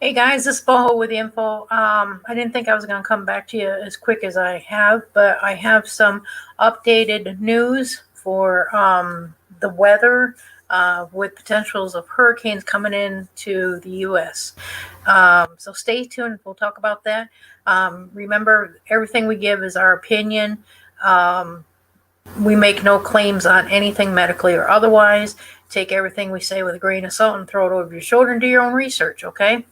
Hey guys, this is Boho with the info. I didn't think I was going to come back to you as quick as I have, but I have some updated news for the weather with potentials of hurricanes coming into the U.S. So stay tuned. We'll talk about that. Remember, everything we give is our opinion. We make no claims on anything medically or otherwise. Take everything we say with a grain of salt and throw it over your shoulder and do your own research, okay?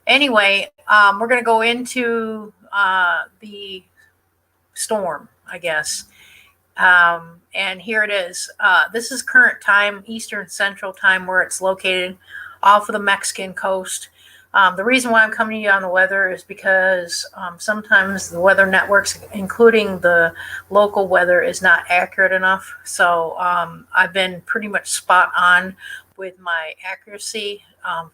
Anyway, we're going to go into the storm, I guess. And here it is. This is current time, Eastern Central Time, where it's located off of the Mexican coast. The reason why I'm coming to you on the weather is because sometimes the weather networks, including the local weather, is not accurate enough. So I've been pretty much spot on with my accuracy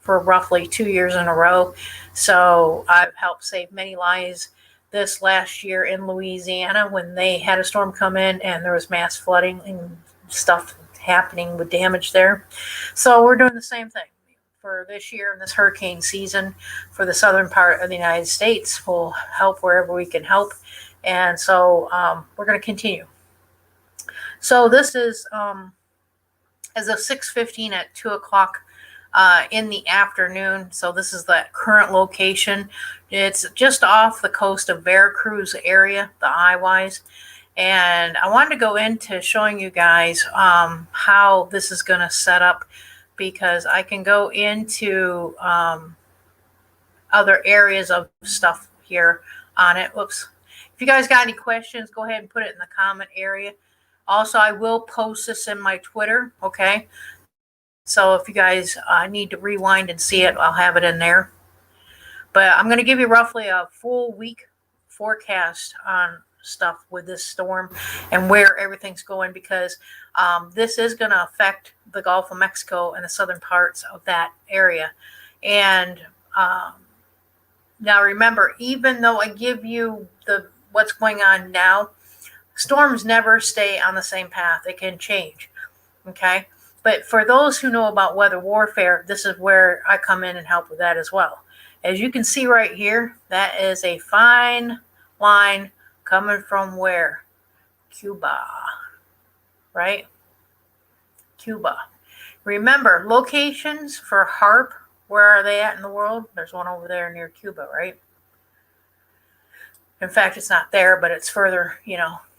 for roughly 2 years in a row. So I've helped save many lives this last year in Louisiana when they had a storm come in and there was mass flooding and stuff happening with damage there. So we're doing the same thing for this year in this hurricane season for the southern part of the United States. We'll help wherever we can help. And so we're going to continue. So this is as of 6:15 at 2 o'clock in the afternoon. So this is the current location. It's just off the coast of Veracruz area, the Iwise. And I wanted to go into showing you guys how this is going to set up, because I can go into other areas of stuff here on it. Whoops. If you guys got any questions, go ahead and put it in the comment area. Also, I will post this in my Twitter, okay? So if you guys need to rewind and see it, I'll have it in there. But I'm going to give you roughly a full week forecast on stuff with this storm and where everything's going, because this is going to affect the Gulf of Mexico and the southern parts of that area. And now remember, even though I give you what's going on now, storms never stay on the same path. It can change, okay? But for those who know about weather warfare, this is where I come in and help with that as well. As you can see right here, that is a fine line coming from where? Cuba, right? Cuba. Remember, locations for HARP, where are they at in the world? There's one over there near Cuba, right? In fact, it's not there, but it's further,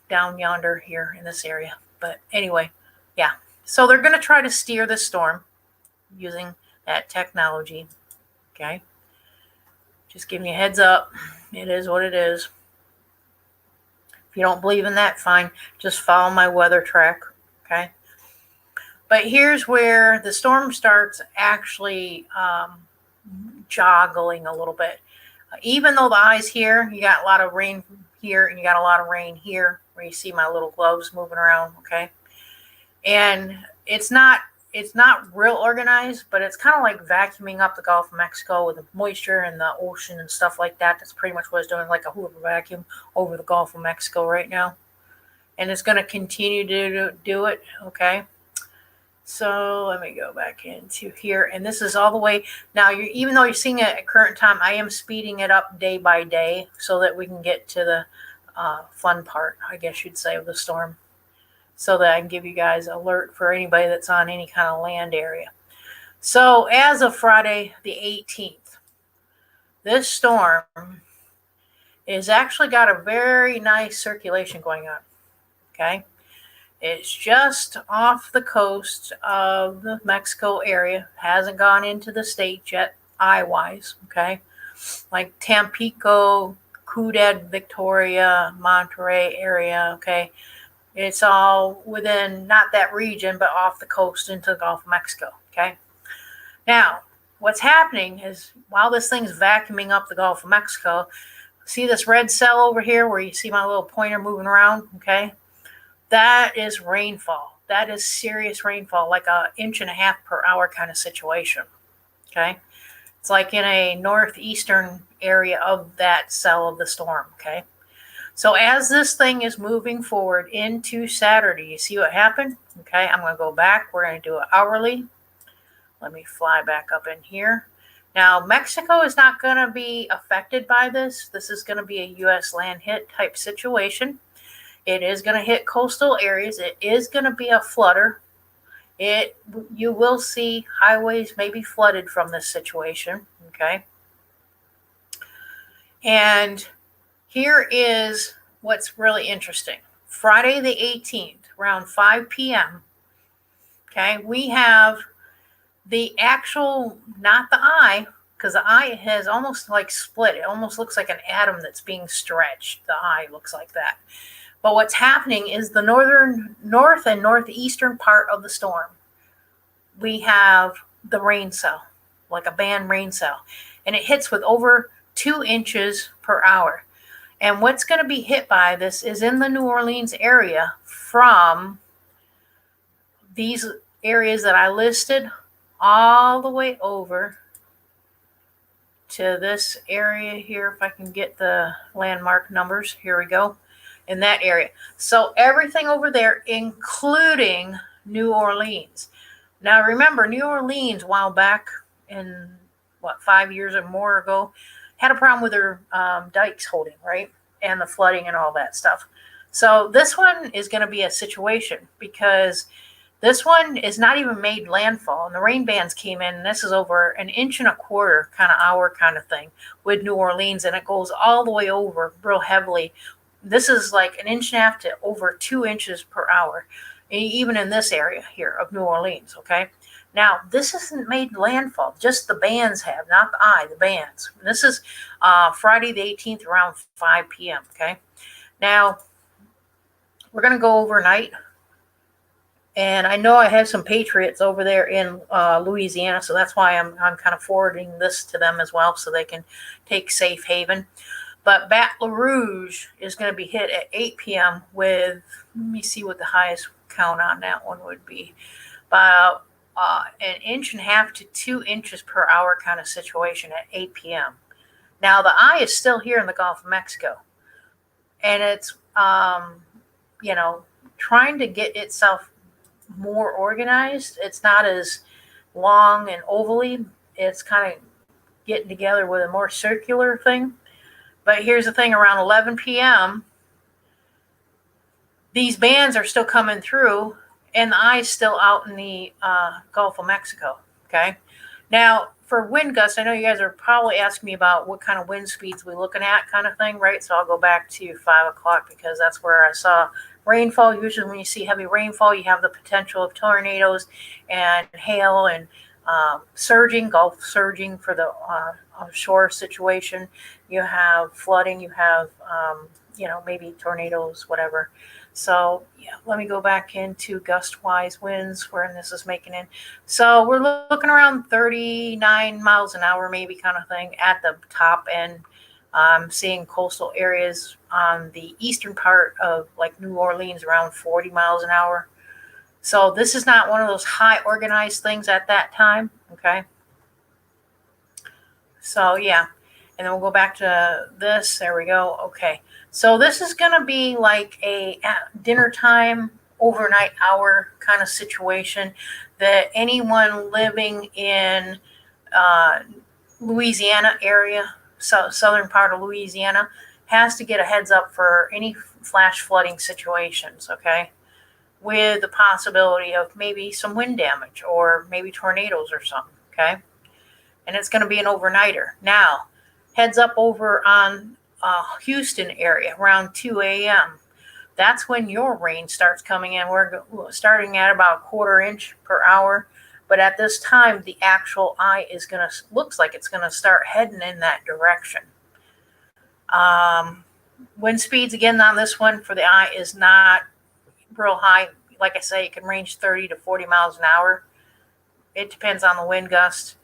down yonder here in this area. But anyway, yeah. So they're going to try to steer the storm using that technology, okay? Just giving you a heads up. It is what it is. If you don't believe in that, fine. Just follow my weather track, okay? But here's where the storm starts actually joggling a little bit. Even though the eyes here, you got a lot of rain here and you got a lot of rain here, where you see my little gloves moving around, okay? And it's not real organized, but it's kind of like vacuuming up the Gulf of Mexico with the moisture and the ocean and stuff like that. That's pretty much what it's doing, like a Hoover vacuum over the Gulf of Mexico right now. And it's going to continue to do it, okay? So let me go back into here. And this is all the way. Now, even though you're seeing it at current time, I am speeding it up day by day so that we can get to the fun part, I guess you'd say, of the storm, so that I can give you guys an alert for anybody that's on any kind of land area. So as of Friday the 18th, this storm is actually got a very nice circulation going on, okay? It's just off the coast of the Mexico area. Hasn't gone into the state yet, eye-wise, okay? Like Tampico, Ciudad Victoria, Monterrey area, okay? It's all within, not that region, but off the coast into the Gulf of Mexico, okay? Now, what's happening is while this thing's vacuuming up the Gulf of Mexico, see this red cell over here where you see my little pointer moving around, okay? That is rainfall. That is serious rainfall, like 1.5 inches per hour kind of situation, okay? It's like in a northeastern area of that cell of the storm, okay? So as this thing is moving forward into Saturday, you see what happened? Okay, I'm going to go back. We're going to do it hourly. Let me fly back up in here. Now, Mexico is not going to be affected by this. This is going to be a U.S. land hit type situation. It is going to hit coastal areas. It is going to be a flooder. You will see highways maybe flooded from this situation. Okay. And here is what's really interesting. Friday the 18th, around 5 p.m., okay, we have the actual, not the eye, because the eye has almost like split. It almost looks like an atom that's being stretched. The eye looks like that. But what's happening is the north and northeastern part of the storm. We have the rain cell, like a band rain cell, and it hits with over 2 inches per hour. And what's going to be hit by this is in the New Orleans area from these areas that I listed all the way over to this area here. If I can get the landmark numbers, here we go, in that area. So everything over there, including New Orleans. Now remember, New Orleans, a while back in 5 years or more ago, had a problem with their dikes holding, right? And the flooding and all that stuff. So this one is going to be a situation because this one is not even made landfall. And the rain bands came in, and this is over 1.25 inches kind of hour kind of thing with New Orleans. And it goes all the way over real heavily. This is like 1.5 inches to over 2 inches per hour, even in this area here of New Orleans. Okay. Now, this isn't made landfall. Just the bands have, not the eye, the bands. This is Friday the 18th around 5 p.m., okay? Now, we're going to go overnight. And I know I have some patriots over there in Louisiana, so that's why I'm kind of forwarding this to them as well so they can take safe haven. But Baton Rouge is going to be hit at 8 p.m. with, let me see what the highest count on that one would be, about 1.5 inches to 2 inches per hour kind of situation at 8 p.m. Now, the eye is still here in the Gulf of Mexico. And it's, trying to get itself more organized. It's not as long and ovally. It's kind of getting together with a more circular thing. But here's the thing, around 11 p.m., these bands are still coming through, and the eye's still out in the Gulf of Mexico, okay? Now, for wind gusts, I know you guys are probably asking me about what kind of wind speeds we're looking at kind of thing, right? So I'll go back to 5 o'clock because that's where I saw rainfall. Usually when you see heavy rainfall, you have the potential of tornadoes and hail and surging, Gulf surging for the shore situation. You have flooding, you have, maybe tornadoes, whatever. So, yeah, let me go back into gust-wise winds where this is making in. So we're looking around 39 miles an hour, maybe kind of thing at the top end. Seeing coastal areas on the eastern part of like New Orleans around 40 miles an hour. So this is not one of those high organized things at that time, okay? So, yeah. And then we'll go back to this. There we go. Okay. So this is going to be like a dinner time, overnight hour kind of situation that anyone living in Louisiana area, southern part of Louisiana, has to get a heads up for any flash flooding situations, okay? With the possibility of maybe some wind damage or maybe tornadoes or something, okay? And it's going to be an overnighter. Now, heads up over on Houston area around 2 a.m. That's when your rain starts coming in. We're starting at about 1/4 inch per hour. But at this time, the actual eye is looks like it's going to start heading in that direction. Wind speeds, again, on this one for the eye is not real high. Like I say, it can range 30 to 40 miles an hour. It depends on the wind gust.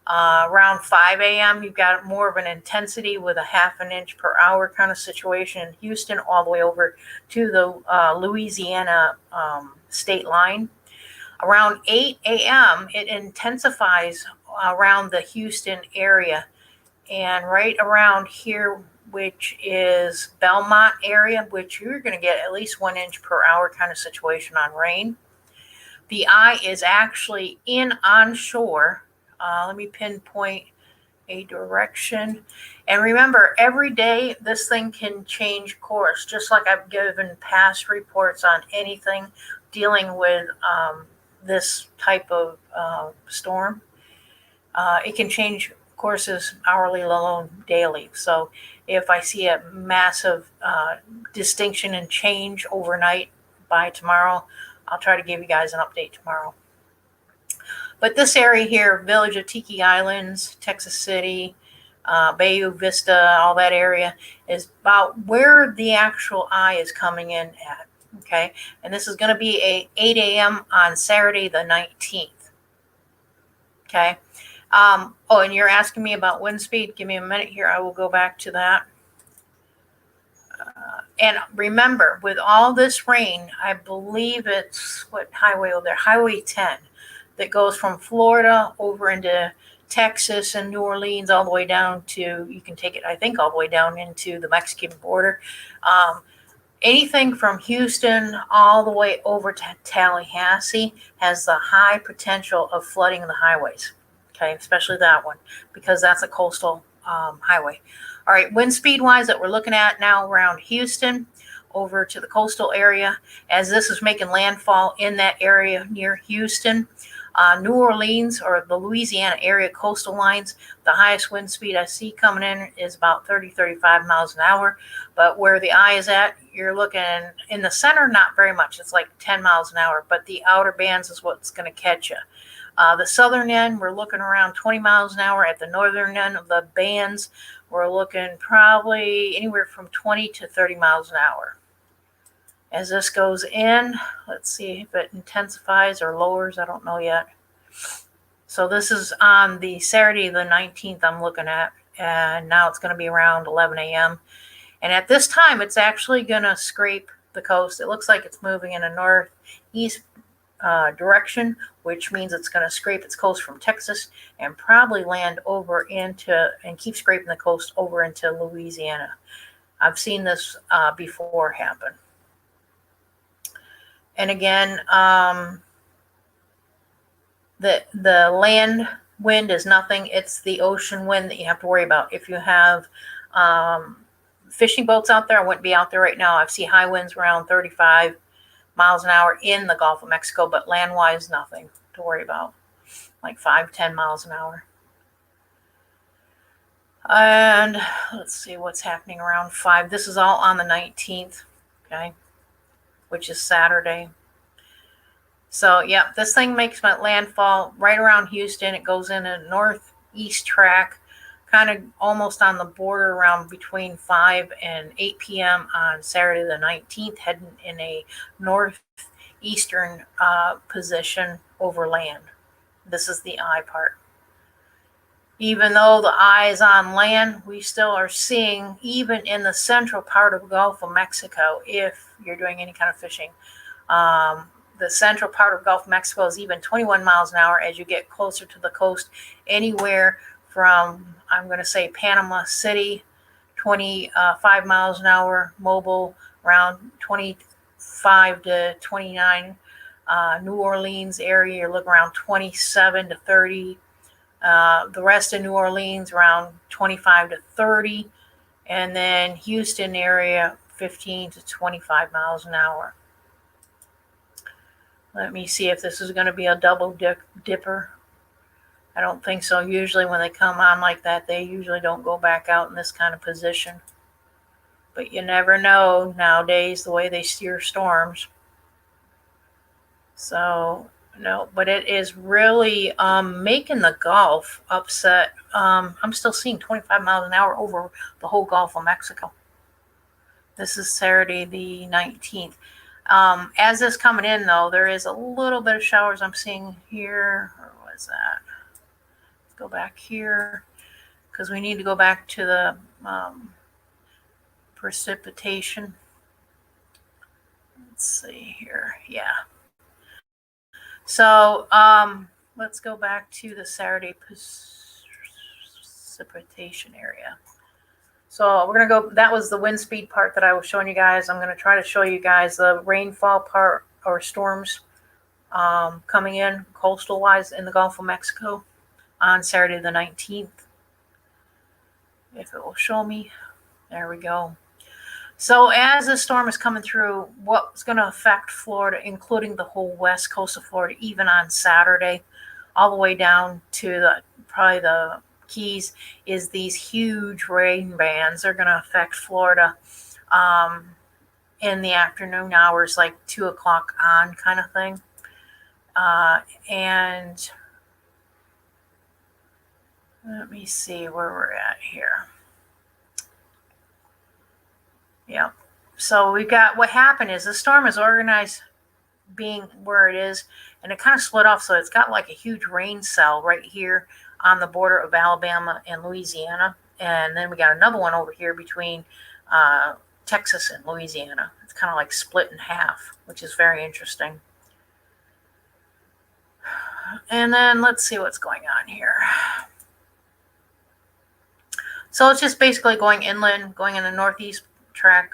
Around 5 a.m., you've got more of an intensity with a 1/2 inch per hour kind of situation in Houston, all the way over to the Louisiana state line. Around 8 a.m., it intensifies around the Houston area. And right around here, which is Belmont area, which you're going to get at least 1 inch per hour kind of situation on rain. The eye is actually in onshore. Let me pinpoint a direction. And remember, every day this thing can change course, just like I've given past reports on anything dealing with this type of storm. It can change courses hourly, let alone daily. So if I see a massive distinction and change overnight by tomorrow, I'll try to give you guys an update tomorrow. But this area here, Village of Tiki Islands, Texas City, Bayou Vista, all that area is about where the actual eye is coming in at. Okay, and this is going to be a 8 a.m. on Saturday the 19th. Okay. Oh, and you're asking me about wind speed. Give me a minute here. I will go back to that. And remember, with all this rain, I believe it's what highway over there? Highway 10 that goes from Florida over into Texas and New Orleans all the way down to, you can take it, I think, all the way down into the Mexican border. Anything from Houston all the way over to Tallahassee has the high potential of flooding the highways. Okay, especially that one, because that's a coastal highway. All right, wind speed wise that we're looking at now around Houston over to the coastal area, as this is making landfall in that area near Houston. New Orleans or the Louisiana area coastal lines, the highest wind speed I see coming in is about 30-35 miles an hour. But where the eye is at, you're looking in the center, not very much. It's like 10 miles an hour, but the outer bands is what's going to catch you. The southern end, we're looking around 20 miles an hour. At the northern end of the bands, we're looking probably anywhere from 20 to 30 miles an hour. As this goes in, let's see if it intensifies or lowers. I don't know yet. So this is on the Saturday the 19th I'm looking at, and now it's going to be around 11 a.m. And at this time, it's actually going to scrape the coast. It looks like it's moving in a northeast direction, which means it's going to scrape its coast from Texas and probably land over into and keep scraping the coast over into Louisiana. I've seen this before happen. And again, the land wind is nothing. It's the ocean wind that you have to worry about. If you have fishing boats out there, I wouldn't be out there right now. I've seen high winds around 35 miles an hour in the Gulf of Mexico, but land-wise, nothing to worry about, like 5-10 miles an hour. And let's see what's happening around 5. This is all on the 19th, okay, which is Saturday. So, yeah, this thing makes my landfall right around Houston. It goes in a northeast track, kind of almost on the border around between 5 and 8 p.m. on Saturday the 19th, heading in a northeastern position over land. This is the eye part. Even though the eye is on land, we still are seeing, even in the central part of the Gulf of Mexico, if you're doing any kind of fishing, the central part of Gulf of Mexico is even 21 miles an hour as you get closer to the coast, anywhere from, I'm going to say, Panama City, 25 miles an hour, Mobile, around 25 to 29, New Orleans area, you're looking around 27 to 30, the rest of New Orleans around 25 to 30, and then Houston area 15 to 25 miles an hour. Let me see if this is going to be a double dipper. I don't think so. Usually when they come on like that, they usually don't go back out in this kind of position. But you never know nowadays the way they steer storms. So, no, but it is really making the Gulf upset. I'm still seeing 25 miles an hour over the whole Gulf of Mexico. This is Saturday the 19th. As this coming in, though, there is a little bit of showers I'm seeing here. Or what is that? Let's go back here, because we need to go back to the precipitation. Let's see here. Yeah. So let's go back to the Saturday precipitation area. So we're going to go, that was the wind speed part that I was showing you guys. I'm going to try to show you guys the rainfall part, or storms coming in coastal wise in the Gulf of Mexico on Saturday the 19th. if it will show me. There we go. So as the storm is coming through, what's going to affect Florida, including the whole west coast of Florida, even on Saturday, all the way down to probably the Keys, is these huge rain bands. They're going to affect Florida in the afternoon hours, like 2 o'clock on kind of thing. And let me see where we're at here. Yeah. So we got, what happened is the storm is organized being where it is, and it kind of split off. So it's got like a huge rain cell right here on the border of Alabama and Louisiana. And then we got another one over here between Texas and Louisiana. It's kind of like split in half, which is very interesting. And then let's see what's going on here. So it's just basically going inland, going in the northeast track.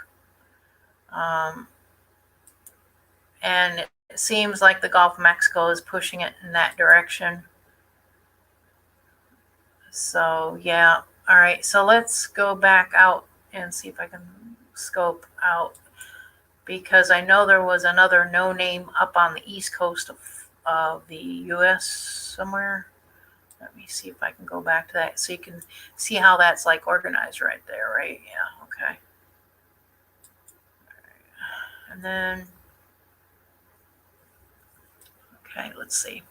And it seems like the Gulf of Mexico is pushing it in that direction. So, yeah. All right. So let's go back out and see if I can scope out, because I know there was another no name up on the east coast of the U.S. somewhere. Let me see if I can go back to that so you can see how that's like organized right there, right? Yeah, okay. And then, okay, let's see.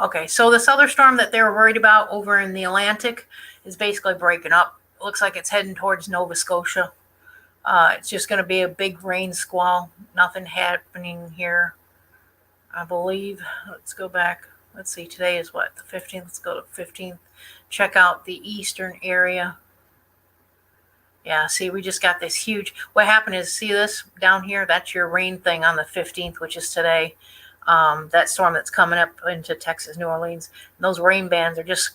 Okay, so this other storm that they were worried about over in the Atlantic is basically breaking up. It looks like it's heading towards Nova Scotia. It's just going to be a big rain squall. Nothing happening here, I believe. Let's go back. Let's see, today is what, the 15th? Let's go to 15th. Check out the eastern area. Yeah, see, we just got this huge, what happened is, see this down here? That's your rain thing on the 15th, which is today. That storm that's coming up into Texas, New Orleans. And those rain bands are just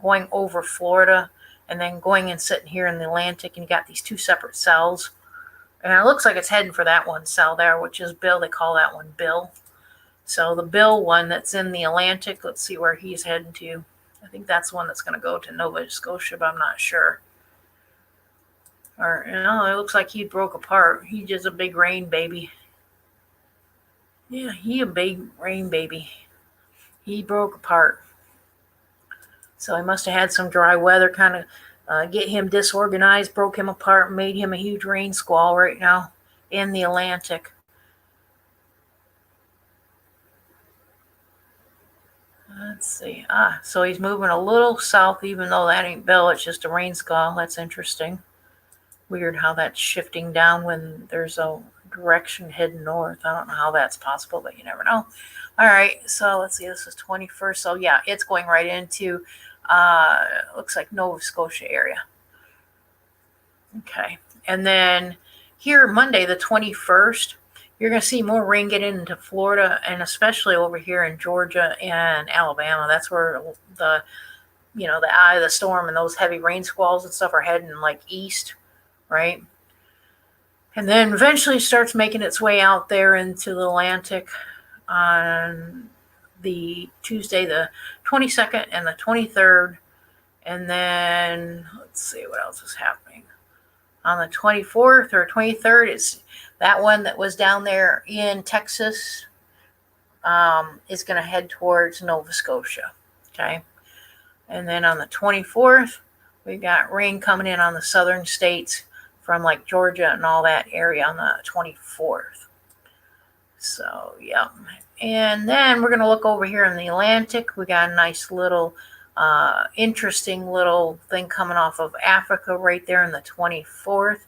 going over Florida and then going and sitting here in the Atlantic. And you got these two separate cells. And it looks like it's heading for that one cell there, which is Bill. They call that one Bill. So the Bill one that's in the Atlantic, let's see where he's heading to. I think that's one that's going to go to Nova Scotia, but I'm not sure. Or, you know, it looks like he broke apart. He's just a big rain baby. Yeah, he a big rain baby. He broke apart. So he must have had some dry weather kind of get him disorganized, broke him apart, made him a huge rain squall right now in the Atlantic. Let's see. So he's moving a little south, even though that ain't Bill. It's just a rain squall. That's interesting. Weird how that's shifting down when there's a direction heading north. I don't know how that's possible, but you never know. All right, so let's see. This is 21st. So yeah, it's going right into looks like Nova Scotia area. Okay, and then here Monday the 21st, you're going to see more rain get into Florida, and especially over here in Georgia and Alabama. That's where the eye of the storm and those heavy rain squalls and stuff are heading like east. Right? And then eventually starts making its way out there into the Atlantic on the Tuesday, the 22nd and the 23rd. And then let's see what else is happening. On the 24th or 23rd, it's that one that was down there in Texas is going to head towards Nova Scotia. Okay. And then on the 24th, we got rain coming in on the southern states from like Georgia and all that area on the 24th. So, yeah. And then we're going to look over here in the Atlantic. We got a nice little, interesting little thing coming off of Africa right there in the 24th.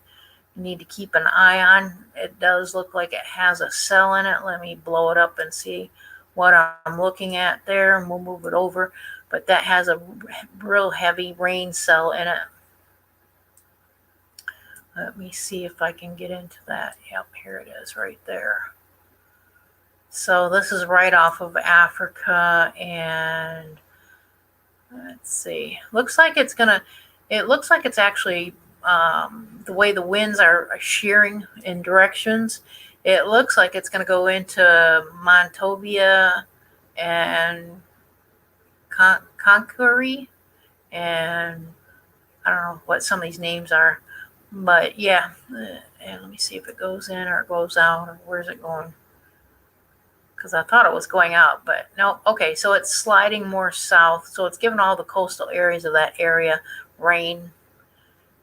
You need to keep an eye on. It does look like it has a cell in it. Let me blow it up and see what I'm looking at there, and we'll move it over. But that has a real heavy rain cell in it. Let me see if I can get into that. Yep, here it is right there. So this is right off of Africa, and let's see. It looks like it's actually the way the winds are shearing in directions. It looks like it's going to go into Montovia and Conquery, and I don't know what some of these names are, but yeah. And let me see if it goes in or it goes out, or where's it going? Because I thought it was going out, but no. Okay, so it's sliding more south, so it's giving all the coastal areas of that area rain.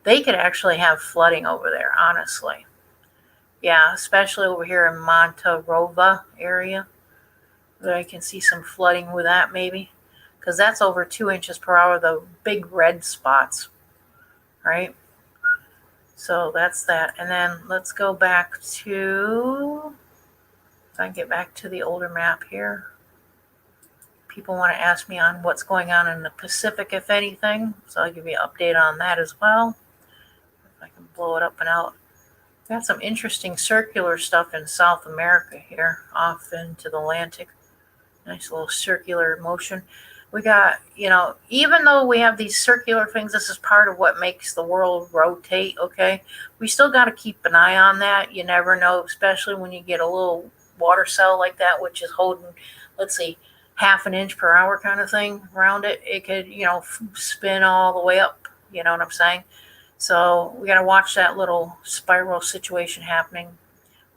They could actually have flooding over there, honestly. Yeah, especially over here in Monterova area. I can see some flooding with that maybe, because that's over 2 inches per hour, the big red spots, right? So that's that. And then let's go back to, if I can get back to the older map here. People want to ask me on what's going on in the Pacific, if anything. So I'll give you an update on that as well. If I can blow it up and out. Got some interesting circular stuff in South America here, off into the Atlantic. Nice little circular motion. We got, even though we have these circular things, this is part of what makes the world rotate, okay? We still got to keep an eye on that. You never know, especially when you get a little water cell like that, which is holding, let's see, half an inch per hour kind of thing around it. It could, spin all the way up, you know what I'm saying? So we got to watch that little spiral situation happening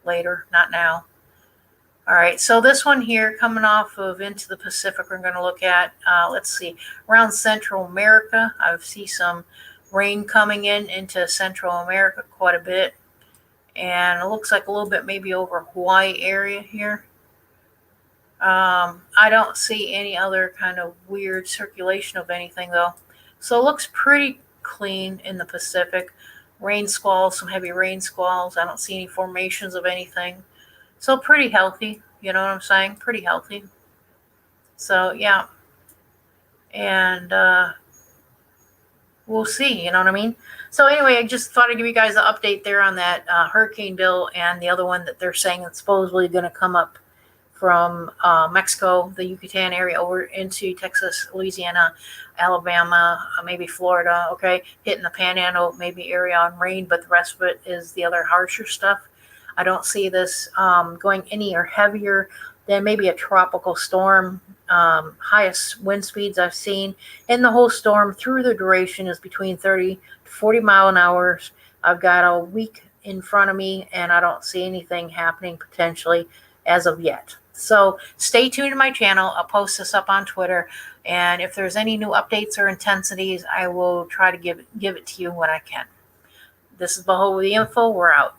later, not now. All right, so this one here coming off of into the Pacific, we're going to look at, let's see, around Central America. I see some rain coming into Central America quite a bit. And it looks like a little bit maybe over Hawaii area here. I don't see any other kind of weird circulation of anything though. So it looks pretty clean in the Pacific. Rain squalls, some heavy rain squalls. I don't see any formations of anything. So pretty healthy, you know what I'm saying? Pretty healthy. So yeah. And we'll see, you know what I mean? So anyway, I just thought I'd give you guys an update there on that hurricane bill, and the other one that they're saying that's supposedly going to come up from Mexico, the Yucatan area, over into Texas, Louisiana, Alabama, maybe Florida, okay? Hitting the Panhandle, maybe area on rain, but the rest of it is the other harsher stuff. I don't see this going any or heavier than maybe a tropical storm. Highest wind speeds I've seen in the whole storm through the duration is between 30 to 40 mile an hour. I've got a week in front of me, and I don't see anything happening potentially as of yet. So stay tuned to my channel. I'll post this up on Twitter, and if there's any new updates or intensities, I will try to give it to you when I can. This is Bohos with the info. We're out.